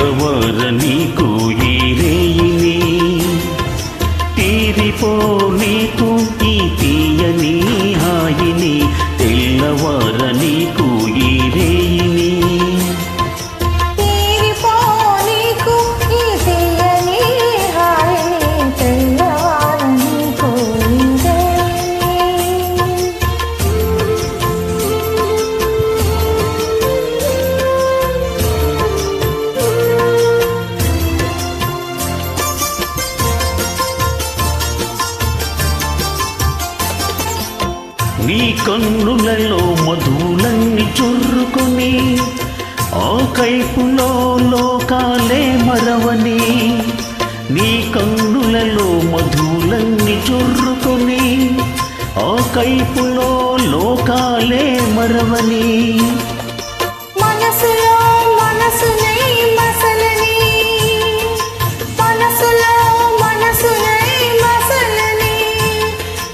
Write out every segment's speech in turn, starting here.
తెల్లవార నీకు ఈ రేయిని తీరిపో నీకు ఈ తీయని హాయిని తెల్లవార నీకు ఈ రేయిని నీ కన్నులలో మధులన్నీ చొర్రుకొని ఆ కైపులో లోకాలే మరవని నీ కన్నులలో మధులన్నీ చొర్రుకొని ఆ కైపులో లోకాలే మరవని మనసులో మనసునై మసలని మనసులో మనసునై మసలని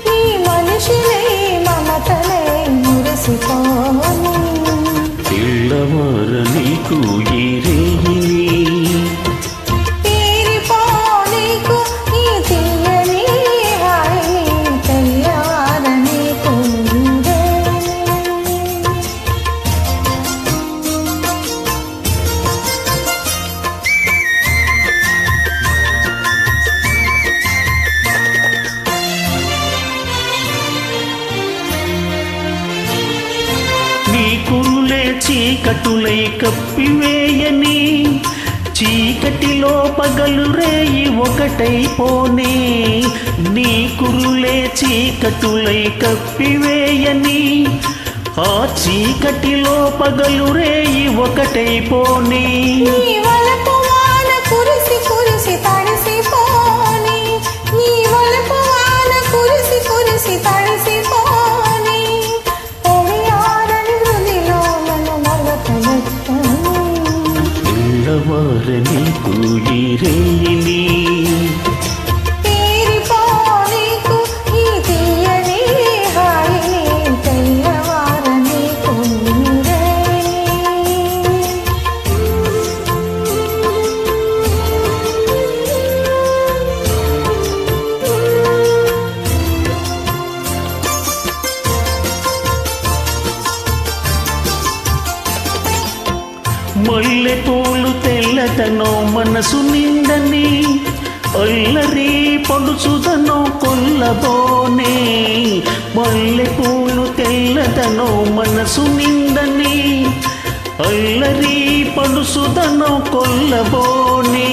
నీ మనిషినై మమతలై మురిసిపోని తెల్లవార నీకు ఈ రేయిని తీరిపో నీకు ఈ తీయని హాయిని తెల్లవార నీకు నీ కురులే చీకటులై కప్పివేయని చీకటిలో పగలు రేయి ఒకటైపోనే నీ కురులే చీకటులై కప్పివేయని ఆ చీకటిలో పగలు రేయి ఒకటైపోనే నీ వలపు వాన కురిసి కురిసి తడిసిపోని నీ వలపు వాన కురిసి కురిసి తడిసిపోని తెలియాలని హృదిలో మన మొలకలెత్తని తెల్లవార నీకు ఈ రేయిని తీరిపో నీకు ఈ తీయని హాయిని తెల్లవార నీకు మల్లె పూలు తెల్లదనో మనసు నిండని అల్లరి పడుచుదనో కొల్లబోనే మల్లె పూలు తెల్లదనో మనసు నిండని అల్లరి పడుచుదనో కొల్లబోనే